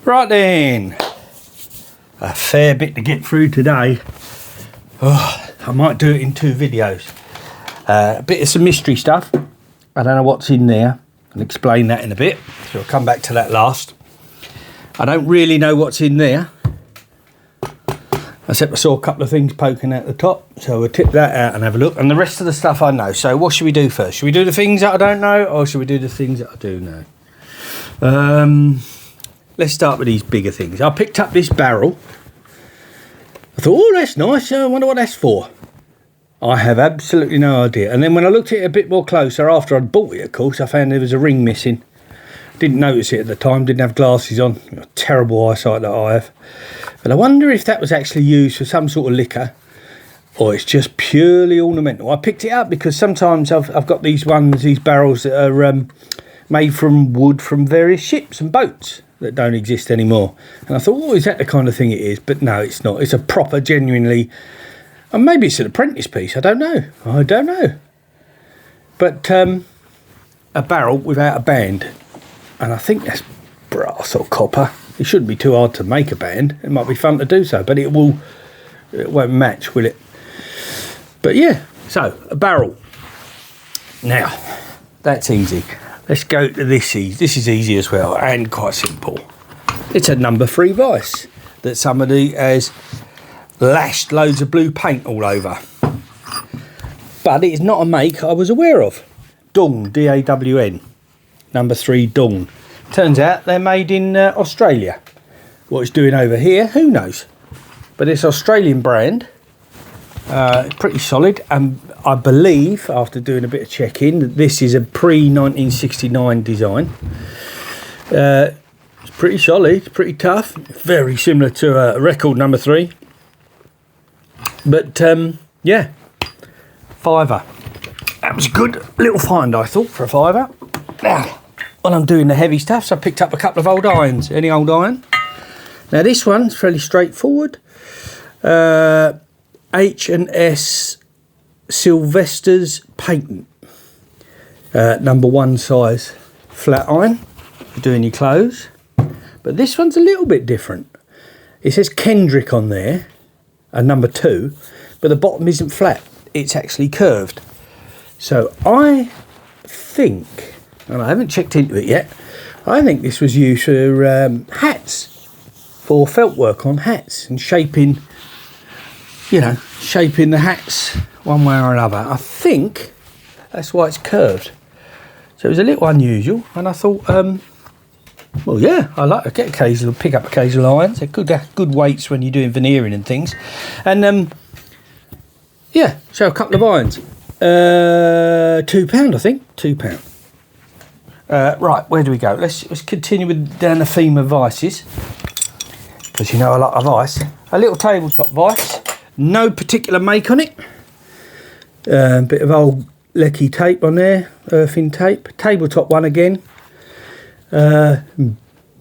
Right then, a fair bit to get through today. Oh, I might do it in 2 videos. A bit of some mystery stuff. I don't know what's in there. I'll explain that in a bit, so I'll come back to that last. I don't really know what's in there, except I saw a couple of things poking out the top, so we'll tip that out and have a look. And the rest of the stuff I know. So what should we do first? Should we do the things that I don't know, or should we do the things that I do know? Let's start with these bigger things. I picked up this barrel. I thought, oh, that's nice. I wonder what that's for. I have absolutely no idea. And then when I looked at it a bit more closer, after I'd bought it, of course, I found there was a ring missing. Didn't notice it at the time, didn't have glasses on. Terrible eyesight that I have. But I wonder if that was actually used for some sort of liquor, or it's just purely ornamental. I picked it up because sometimes I've got these barrels that are made from wood from various ships and boats that don't exist anymore. And I thought, oh, is that the kind of thing it is? But no, it's not. It's a proper, genuinely, and maybe it's an apprentice piece. I don't know. But a barrel without a band. And I think that's brass or copper. It shouldn't be too hard to make a band. It might be fun to do so, but it won't match, will it? But yeah, so a barrel. Now, that's easy. Let's go to this. This is easy as well and quite simple. It's a number 3 vice that somebody has lashed loads of blue paint all over. But it is not a make I was aware of. Dawn, D-A-W-N. Number 3 Dawn. Turns out they're made in Australia. What it's doing over here, who knows? But it's an Australian brand. Pretty solid, and I believe, after doing a bit of checking, that this is a pre-1969 design. It's pretty solid, pretty tough, very similar to a record number 3. But yeah, £5. That was a good little find, I thought, for a £5. Now, when I'm doing the heavy stuff, so I picked up a couple of old irons. Any old iron? Now this one's fairly straightforward. H&S Sylvester's Patent. Number 1 size flat iron for doing your clothes. But this one's a little bit different. It says Kendrick on there, a number 2, but the bottom isn't flat. It's actually curved. So I think, and I haven't checked into it yet, I think this was used for hats, for felt work on hats and shaping the hats one way or another. I think that's why it's curved. So it was a little unusual, and I thought, well, yeah, I like to pick up occasional irons. They're good weights when you're doing veneering and things. And yeah, so a couple of irons. £2, I think. £2. Right, where do we go? Let's continue down the theme of vices, because you know I like a vice. A little tabletop vice. No particular make on it. Bit of old lecky tape on there, earthing tape. Tabletop one again.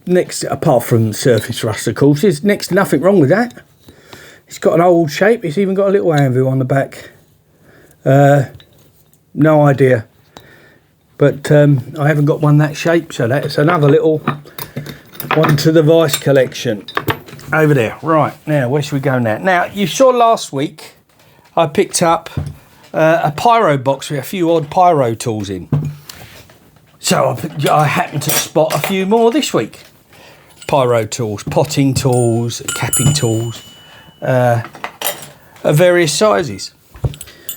Next, apart from surface rust, of course, there's next to nothing wrong with that. It's got an old shape. It's even got a little anvil on the back. No idea. But I haven't got one that shape, so that's another little one to the vice collection. Over there. Right, now where should we go now? Now, you saw last week I picked up a pyro box with a few odd pyro tools in. So I happened to spot a few more this week. Pyro tools, potting tools, capping tools, of various sizes.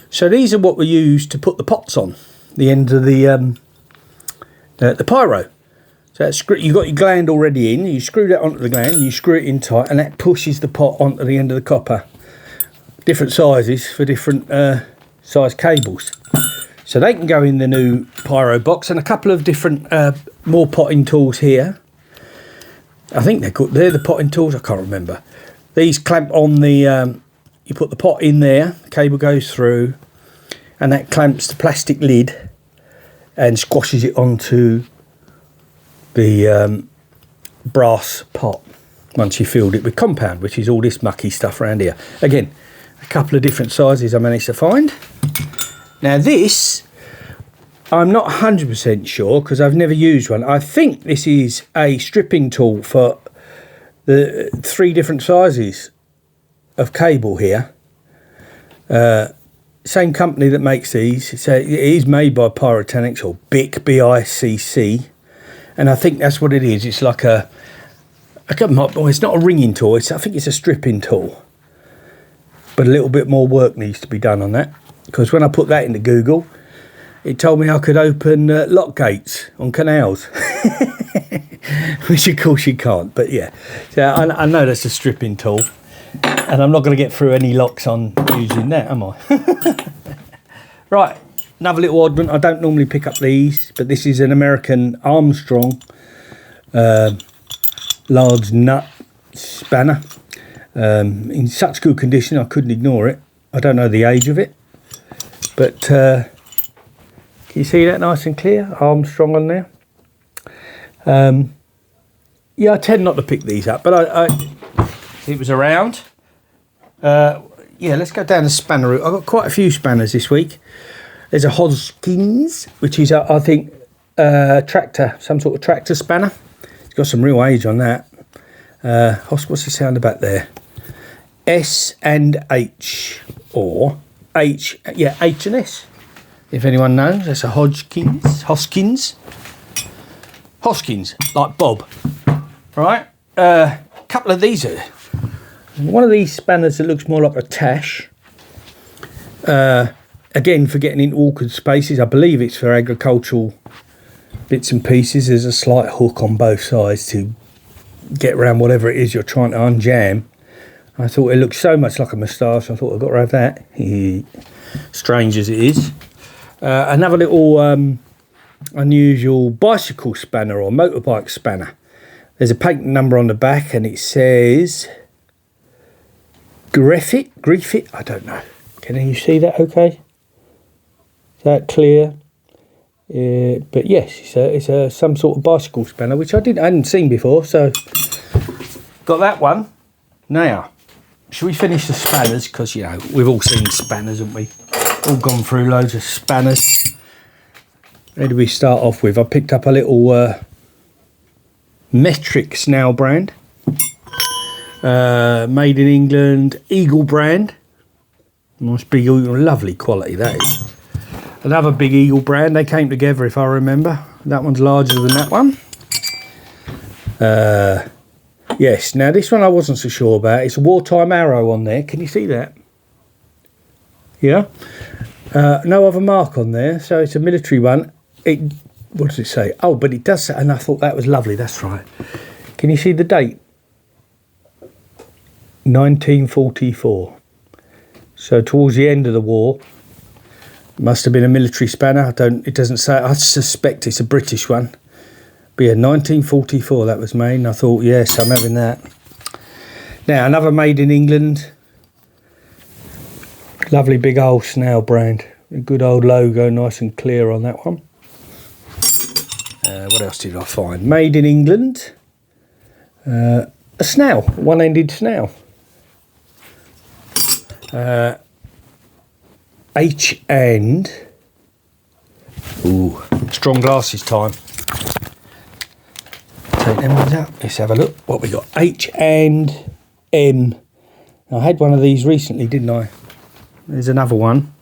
So these are what we use to put the pots on, the end of the pyro. So that's, you've got your gland already in, you screw that onto the gland, you screw it in tight, and that pushes the pot onto the end of the copper. Different sizes for different size cables. So they can go in the new pyro box, and a couple of different more potting tools here. I think they're the potting tools, I can't remember. These clamp on the, you put the pot in there, the cable goes through, and that clamps the plastic lid and squashes it onto the brass pot once you filled it with compound, which is all this mucky stuff around here. Again, a couple of different sizes I managed to find. Now this, I'm not 100% sure because I've never used one. I think this is a stripping tool for the 3 different sizes of cable here. Same company that makes these. It is made by Pyrotechnics, or BIC, B-I-C-C, and I think that's what it is. It's like it's not a ringing tool. I think it's a stripping tool, but a little bit more work needs to be done on that, because when I put that into Google, it told me I could open lock gates on canals, which of course you can't. But yeah, so I know that's a stripping tool, and I'm not going to get through any locks on using that, am I? Right, another little oddment. I don't normally pick up these, but this is an American Armstrong large nut spanner. In such good condition, I couldn't ignore it. I don't know the age of it, but can you see that nice and clear? Armstrong on there. Yeah, I tend not to pick these up, but it was around. Yeah, let's go down the spanner route. I've got quite a few spanners this week. There's a Hodgkins, which is, I think, tractor, some sort of tractor spanner. It's got some real age on that. What's the sound about there? S and H, or H, yeah, H and S. If anyone knows, that's a Hodgkins, like Bob. Right, couple of these are. One of these spanners that looks more like a tash. Again, for getting into awkward spaces. I believe it's for agricultural bits and pieces. There's a slight hook on both sides to get around whatever it is you're trying to unjam. I thought it looked so much like a moustache. I thought I've got to have that. Strange as it is. Another little unusual bicycle spanner or motorbike spanner. There's a patent number on the back, and it says Griffith, I don't know. Can you see that okay? Is that clear? But yes, it's some sort of bicycle spanner, which I hadn't seen before, so got that one. Now, should we finish the spanners? Because, you know, we've all seen spanners, haven't we? All gone through loads of spanners. Where do we start off with? I picked up a little Metric Snell brand. Made in England, Eagle brand. Nice big Eagle, lovely quality that is. Another big Eagle brand. They came together, if I remember. That one's larger than that one. Yes, now this one I wasn't so sure about. It's a wartime arrow on there. Can you see that? Yeah. No other mark on there, so it's a military one. What does it say? Oh, but it does say, and I thought that was lovely. That's right. Can you see the date? 1944. So towards the end of the war, must have been a military spanner. It doesn't say. I suspect it's a British one. But yeah, 1944 that was made, and I thought, yes, I'm having that. Now another made in England. Lovely big old Snell brand. A good old logo, nice and clear on that one. What else did I find? Made in England. A Snell, one-ended Snell. H and strong glasses time. Take them ones out. Let's have a look what we got. H and M. I had one of these recently, didn't I? There's another one.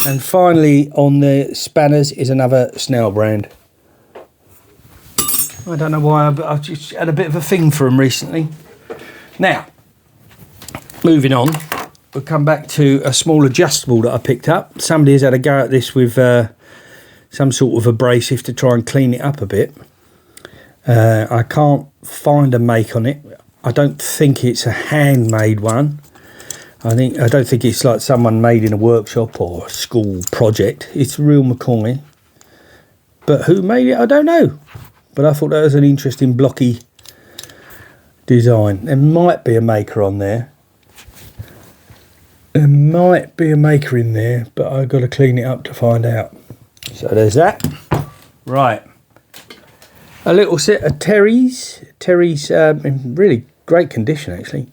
And finally on the spanners is another Snell brand. I don't know why, but I've just had a bit of a thing for them recently. Now, moving on, we'll come back to a small adjustable that I picked up. Somebody has had a go at this with some sort of abrasive to try and clean it up a bit. I can't find a make on it. I don't think it's a handmade one. I don't think it's like someone made in a workshop or a school project. It's real McCoy. But who made it, I don't know. But I thought that was an interesting blocky design. There might be a maker on there. There might be a maker in there, but I've got to clean it up to find out. So there's that. Right. A little set of Terry's. Terry's in really great condition, actually.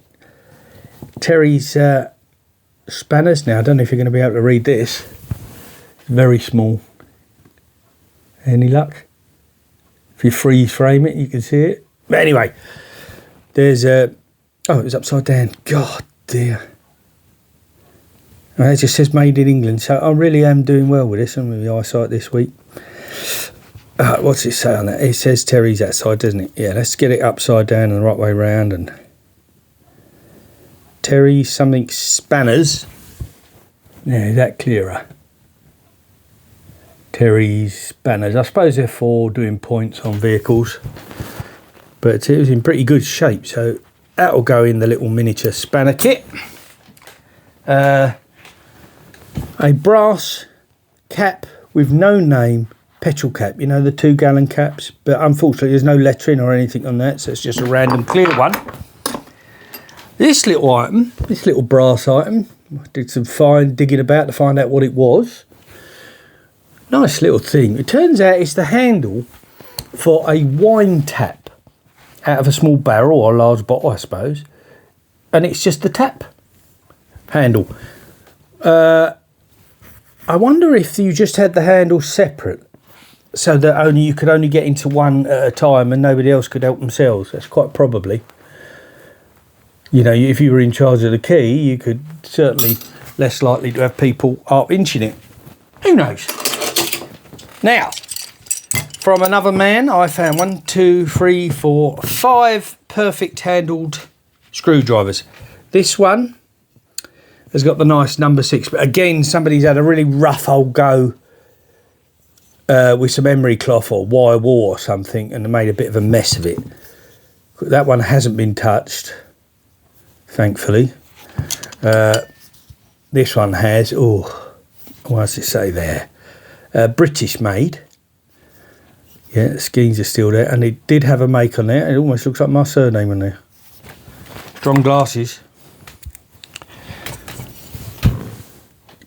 Terry's spanners. Now, I don't know if you're going to be able to read this. It's very small. Any luck? If you freeze frame it, you can see it. But anyway, There's a... Oh, it was upside down. God dear. And it just says made in England. So I really am doing well with this. I'm with the eyesight this week. What's it say on that? It says Terry's that side, doesn't it? Yeah, let's get it upside down and the right way round. And Terry something spanners. Yeah, is that clearer? Terry's spanners. I suppose they're for doing points on vehicles. But it was in pretty good shape. So that'll go in the little miniature spanner kit. A brass cap with no name. Petrol cap, you know, the 2-gallon caps, but unfortunately there's no lettering or anything on that, so it's just a random clear one. This little item, this little brass item, I did some fine digging about to find out what it was. Nice little thing. It turns out it's the handle for a wine tap out of a small barrel or a large bottle, I suppose, and it's just the tap handle. I wonder if you just had the handle separate, so that you could only get into one at a time and nobody else could help themselves. That's quite probably. You know, if you were in charge of the key, you could certainly less likely to have people inching it. Who knows? Now, from another man, I found 1, 2, 3, 4, 5 perfect handled screwdrivers. This one has got the nice number 6, but again, somebody's had a really rough old go with some emery cloth or wire wool or something, and made a bit of a mess of it. That one hasn't been touched, thankfully. This one has. Oh, what does it say there? British made. Yeah, the skeins are still there, and it did have a make on there. It almost looks like my surname on there. Strong glasses.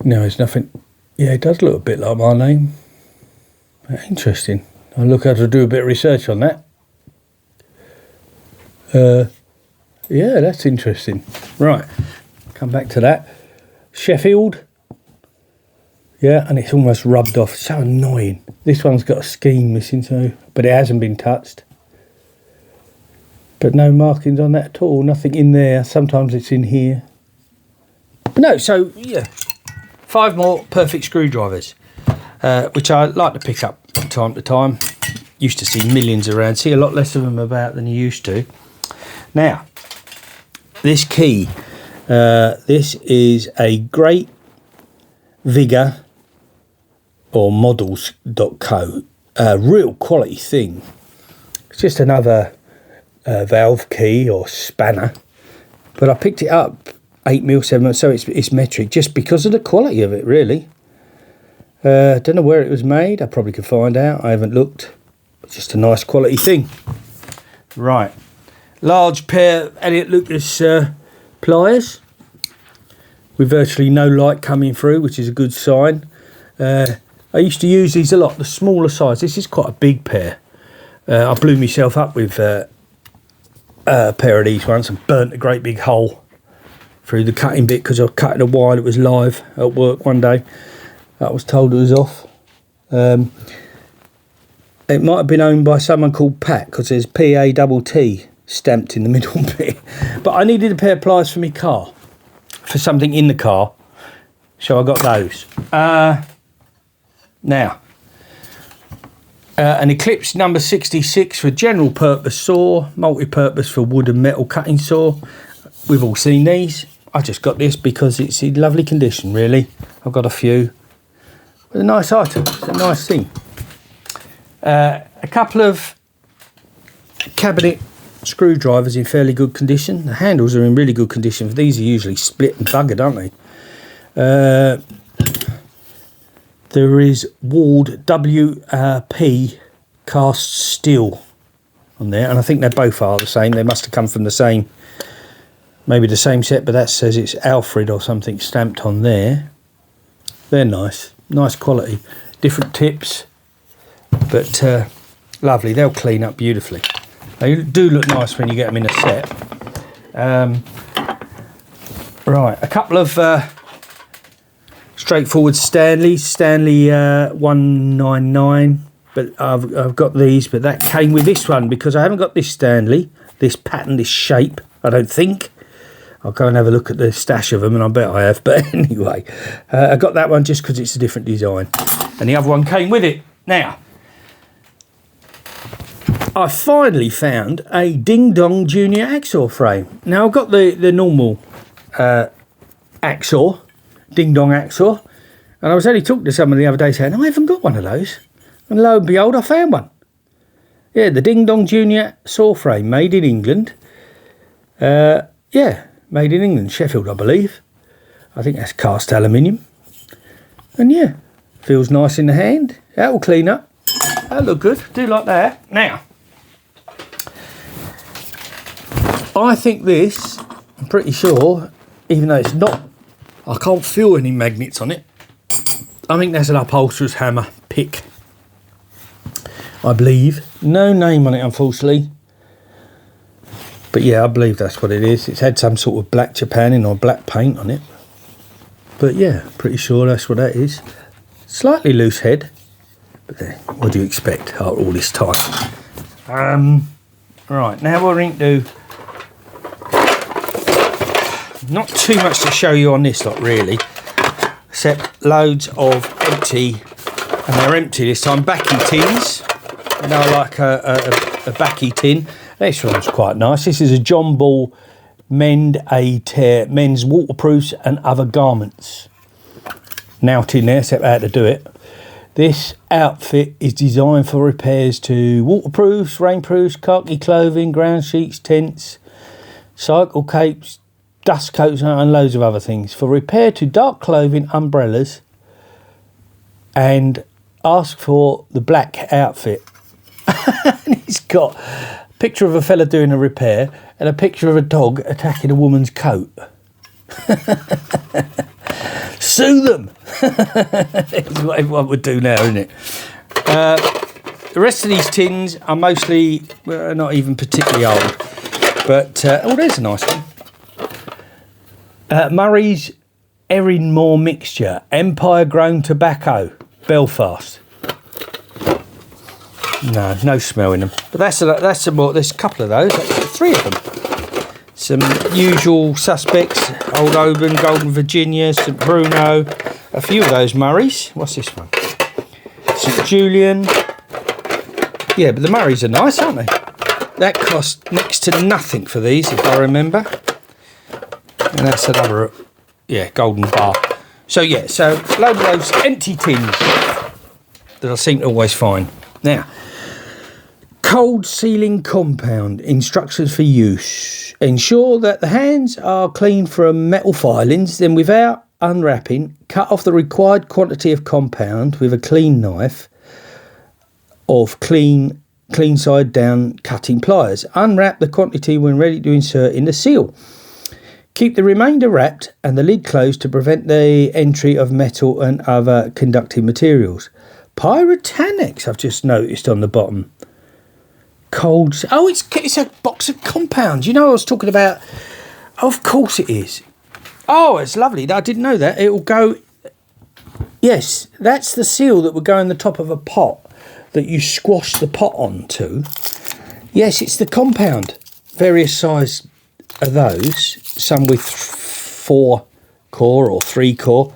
No, there's nothing. Yeah, it does look a bit like my name. Interesting. I'll look how to do a bit of research on that. Yeah, that's interesting. Right, come back to that. Sheffield. Yeah, and it's almost rubbed off. So annoying. This one's got a skein missing too, but it hasn't been touched. But no markings on that at all. Nothing in there. Sometimes it's in here. But no, so yeah, 5 more perfect screwdrivers. Which I like to pick up from time to time. Used to see millions around, see a lot less of them about than you used to. Now, this key, this is a Great Vigor or models.co, real quality thing. It's just another valve key or spanner, but I picked it up 8mm, 7mm, so it's metric, just because of the quality of it, really. Don't know where it was made. I probably could find out. I haven't looked. It's just a nice quality thing. Right. Large pair of Elliott Lucas pliers with virtually no light coming through, which is a good sign. I used to use these a lot, the smaller size. This is quite a big pair. I blew myself up with a pair of these once and burnt a great big hole through the cutting bit because I was cutting a wire that was live at work one day. I was told it was off. It might have been owned by someone called Pat because there's P-A-T-T stamped in the middle bit. But I needed a pair of pliers for my car, for something in the car, so I got those. Now, an Eclipse number 66 for general purpose saw, multi-purpose for wood and metal cutting saw. We've all seen these. I just got this because it's in lovely condition, really. I've got a few. A nice item, it's a nice thing. A couple of cabinet screwdrivers in fairly good condition. The handles are in really good condition. These are usually split and buggered, aren't they? There is Ward WP cast steel on there, and I think they both are the same. They must have come from the same, maybe the same set, but that says it's Alfred or something stamped on there. They're nice. Nice quality, different tips, but lovely. They'll clean up beautifully. They do look nice when you get them in a set. Right, a couple of straightforward Stanley 199, but I've got these, but that came with this one because I haven't got this Stanley. this pattern, this shape, I don't think. I'll go and have a look at the stash of them, and I bet I have. But anyway, I got that one just because it's a different design. And the other one came with it. Now, I finally found a Ding Dong Junior Axor frame. Now, I've got the normal Axor, Ding Dong Axor. And I was only talking to someone the other day saying, I haven't got one of those. And lo and behold, I found one. Yeah, the Ding Dong Junior saw frame, made in England. Yeah, made in England, Sheffield, I believe. I think that's cast aluminium. And yeah, feels nice in the hand. That'll clean up. That'll look good. Do like that. Now, I think this, I'm pretty sure, even though it's not, I can't feel any magnets on it. I think that's an upholsterer's hammer pick. I believe. No name on it, unfortunately. But yeah, I believe that's what it is. It's had some sort of black Japaning or black paint on it. But yeah, pretty sure that's what that is. Slightly loose head. But there, what do you expect after all this time? Right, now we're into... Not too much to show you on this lot, really. Except loads of empty... And they're empty this time. Backy tins. You know, like a backy tin. This one's quite nice. This is a John Ball Mend a Tear men's waterproofs and other garments. Now in there, except how to do it. This outfit is designed for repairs to waterproofs, rainproofs, khaki clothing, ground sheets, tents, cycle capes, dust coats and loads of other things. For repair to dark clothing, umbrellas, and ask for the black outfit. And he's got a picture of a fella doing a repair and a picture of a dog attacking a woman's coat. Sue them! It's what everyone would do now, isn't it? The rest of these tins are mostly, well, not even particularly old. But, oh, there's a nice one. Murray's Erinmore Mixture, Empire Grown Tobacco, Belfast. No smell in them. But that's more. There's a couple of those. Actually, 3 of them. Some usual suspects: Old Oban, Golden Virginia, St Bruno. A few of those Murrays. What's this one? St Julian. Yeah, but the Murrays are nice, aren't they? That cost next to nothing for these, if I remember. And that's another, yeah, golden bar. So yeah, so load of those empty tins that I seem to always find. Now, cold sealing compound, instructions for use. Ensure that the hands are clean from metal filings, then without unwrapping, cut off the required quantity of compound with a clean knife of clean side down cutting pliers. Unwrap the quantity when ready to insert in the seal. Keep the remainder wrapped and the lid closed to prevent the entry of metal and other conducting materials. Pyrotechnics, I've just noticed on the bottom. Cold. Oh, it's a box of compounds. You know, I was talking about. Of course it is. Oh, it's lovely. I didn't know that. It will go. Yes, that's the seal that would go in the top of a pot that you squash the pot onto. Yes, it's the compound. Various size of those. Some with 4 core or 3 core.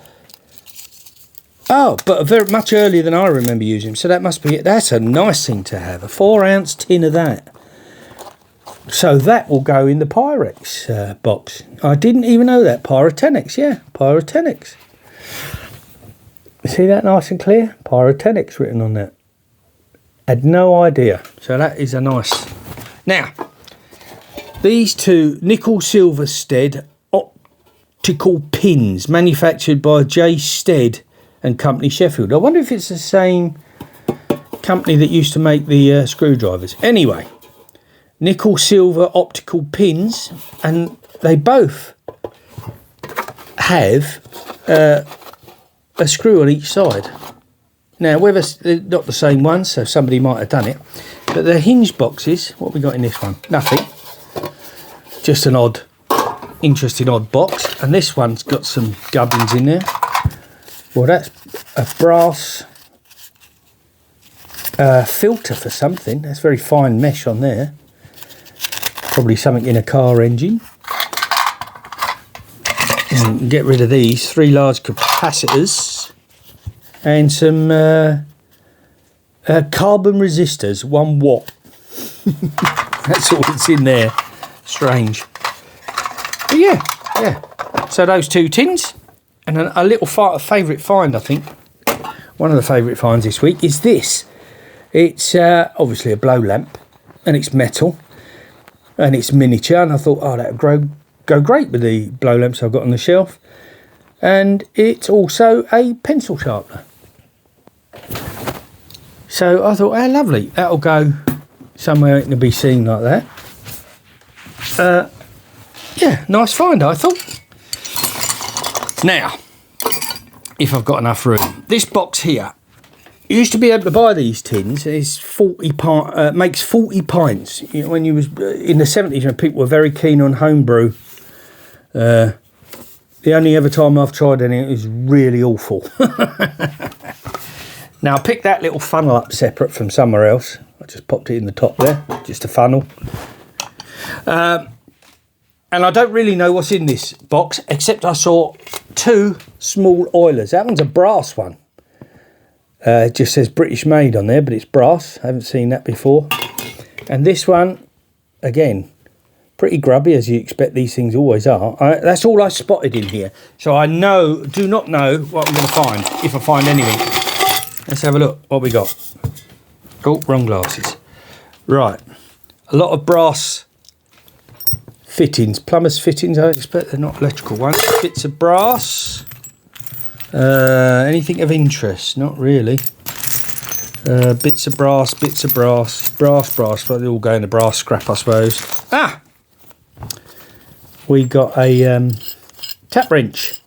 Oh, but very much earlier than I remember using them. So that must be it. That's a nice thing to have. A 4-ounce tin of that. So that will go in the Pyrex box. I didn't even know that. Pyrotechnics, yeah. Pyrotechnics. See that nice and clear? Pyrotechnics written on that. Had no idea. So that is a nice... Now, these 2 nickel silver Stead optical pins manufactured by J. Stead and Company Sheffield. I wonder if it's the same company that used to make the screwdrivers. Anyway, nickel silver optical pins, and they both have a screw on each side. Now, whether they're not the same ones, so somebody might have done it, but they're hinge boxes. What have we got in this one? Nothing. Just an odd, interesting odd box. And this one's got some gubbins in there. Well, that's a brass filter for something. That's very fine mesh on there. probably something in a car engine. And get rid of these 3 large capacitors and some carbon resistors, 1 watt. That's all that's in there. Strange. But yeah. So those 2 tins, and a little favourite find, I think. One of the favourite finds this week is this. It's obviously a blow lamp, and it's metal, and it's miniature, and I thought, oh, that would go great with the blow lamps I've got on the shelf. And it's also a pencil sharpener. So I thought, oh, lovely, that'll go somewhere it can be seen like that. Yeah, nice find, I thought. Now, if I've got enough room, this box here, you used to be able to buy these tins. It's 40 makes 40 pints. You know, when you was in the 70s, when people were very keen on homebrew, the only ever time I've tried any, it was really awful. Now I picked that little funnel up separate from somewhere else. I just popped it in the top there, just a funnel. And I don't really know what's in this box, except I saw 2 small oilers. That one's a brass one. It just says British made on there, but it's brass. I haven't seen that before. And this one, again, pretty grubby, as you expect these things always are. That's all I spotted in here. So I do not know what I'm going to find, if I find anything. Let's have a look what we got. Oh, wrong glasses. Right. A lot of brass fittings, plumber's fittings, I expect. They're not electrical ones. Bits of brass. Anything of interest? Not really. Bits of brass, brass. Well, they all go in the brass scrap, I suppose. Ah! We got a tap wrench.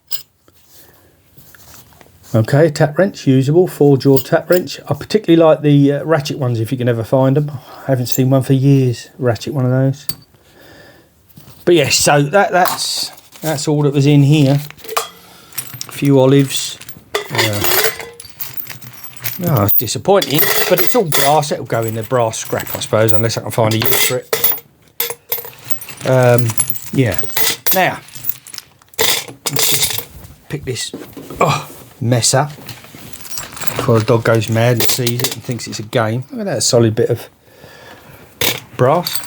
Okay, tap wrench, usable, 4-jaw tap wrench. I particularly like the ratchet ones if you can ever find them. I haven't seen one for years, ratchet one of those. But yes, so that's all that was in here. A few olives. Oh, it's disappointing, but it's all brass. It'll go in the brass scrap, I suppose, unless I can find a use for it. Yeah. Now, let's just pick this mess up before the dog goes mad and sees it and thinks it's a game. Look at that solid bit of brass.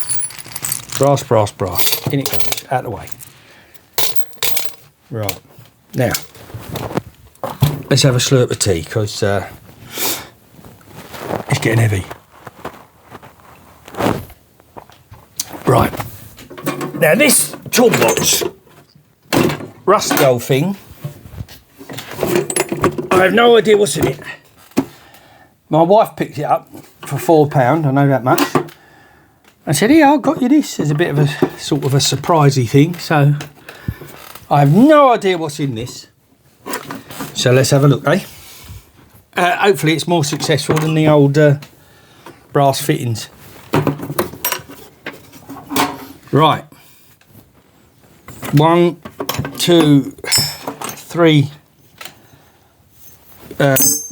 Brass. In it goes, out of the way. Right. Now, let's have a slurp of tea, because it's getting heavy. Right. Now this toolbox rust gold thing, I have no idea what's in it. My wife picked it up for £4, I know that much. I said, yeah, I got you this as a bit of a sort of a surprisey thing. So I have no idea what's in this. So let's have a look, eh? Hopefully it's more successful than the old brass fittings. Right. 1, 2, 3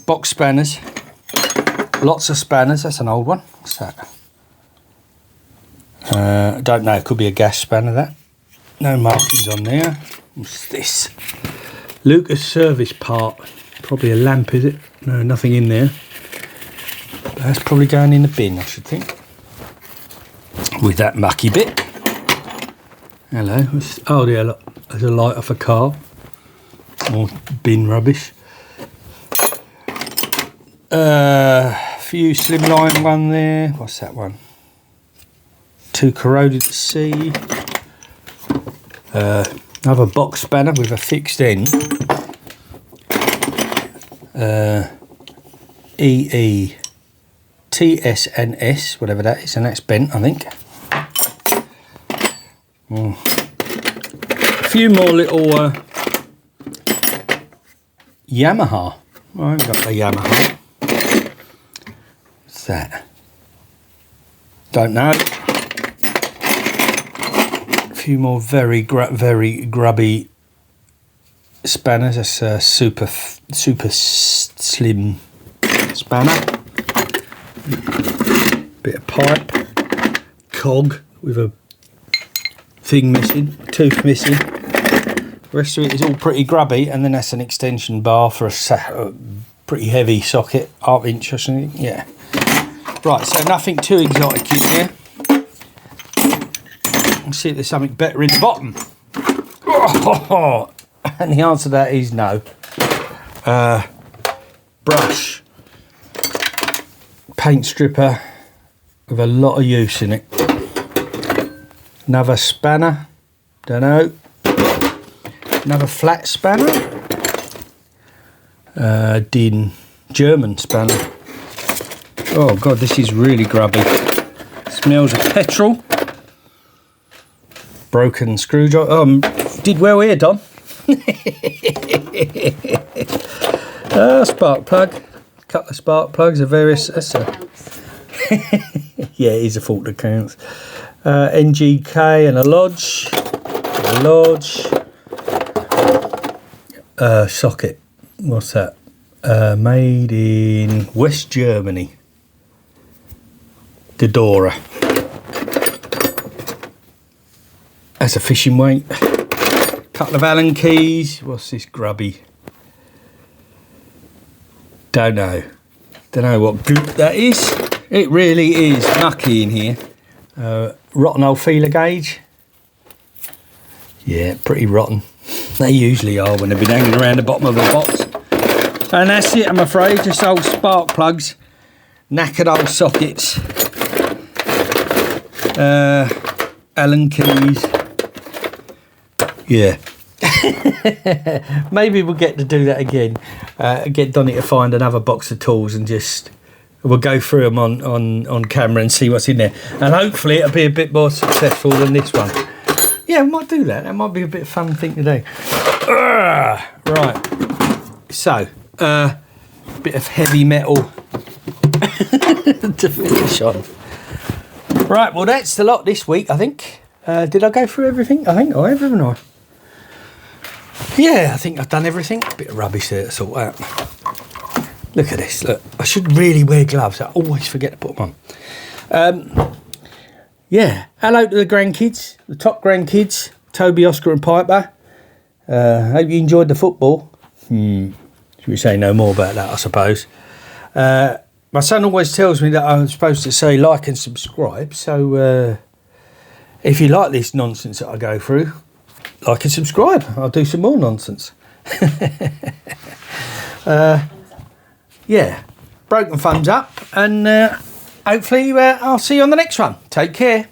box spanners. Lots of spanners. That's an old one. What's that? I don't know. It could be a gas spanner, that. No markings on there. What's this? Lucas service part. Probably a lamp, is it? No, nothing in there. That's probably going in the bin, I should think. With that mucky bit. Hello. Oh, yeah, look. There's a light off a car. More bin rubbish. Few slimline one there. What's that one? 2 corroded to see. Another box spanner with a fixed end. EE TSNS, whatever that is, and that's bent, I think. A few more little Yamaha. I haven't got the Yamaha. What's that? Don't know. A few more very grubby spanners. That's a super slim spanner. Bit of pipe, cog with a thing missing, tooth missing. The rest of it is all pretty grubby, and then that's an extension bar for a pretty heavy socket, 1/2 inch or something. Yeah. Right, so nothing too exotic in here. Let's see if there's something better in the bottom. Oh, and the answer to that is no. Brush. Paint stripper with a lot of use in it. Another spanner. Don't know. Another flat spanner. Din German spanner. Oh god, this is really grubby. Smells of petrol. Broken screwdriver. Did well here, Don. Spark plug. A couple of spark plugs of various. Yeah, it is a fault that counts. NGK and a Lodge. Socket. What's that? Made in West Germany. Dodora. That's a fishing weight. Couple of Allen keys. What's this grubby? Don't know what goop that is. It really is mucky in here. Rotten old feeler gauge. Yeah, pretty rotten. They usually are when they've been hanging around the bottom of the box. And that's it, I'm afraid. Just old spark plugs. Knackered old sockets. Allen keys. Yeah. Maybe we'll get to do that again. Get Donny to find another box of tools and just we'll go through them on camera and see what's in there. And hopefully it'll be a bit more successful than this one. Yeah, we might do that. That might be a bit of a fun thing to do. Right. So, bit of heavy metal to finish on. Right, well that's the lot this week, I think. Did I go through everything? I think I have, haven't I? Yeah, I think I've done everything. A bit of rubbish there to sort out. Look at this, look. I should really wear gloves. I always forget to put them on. Yeah, hello to the grandkids, the top grandkids, Toby, Oscar and Piper. Hope you enjoyed the football. Should we say no more about that, I suppose. My son always tells me that I'm supposed to say like and subscribe, so if you like this nonsense that I go through, like and subscribe. I'll do some more nonsense. Yeah, broken thumbs up, and hopefully I'll see you on the next one. Take care.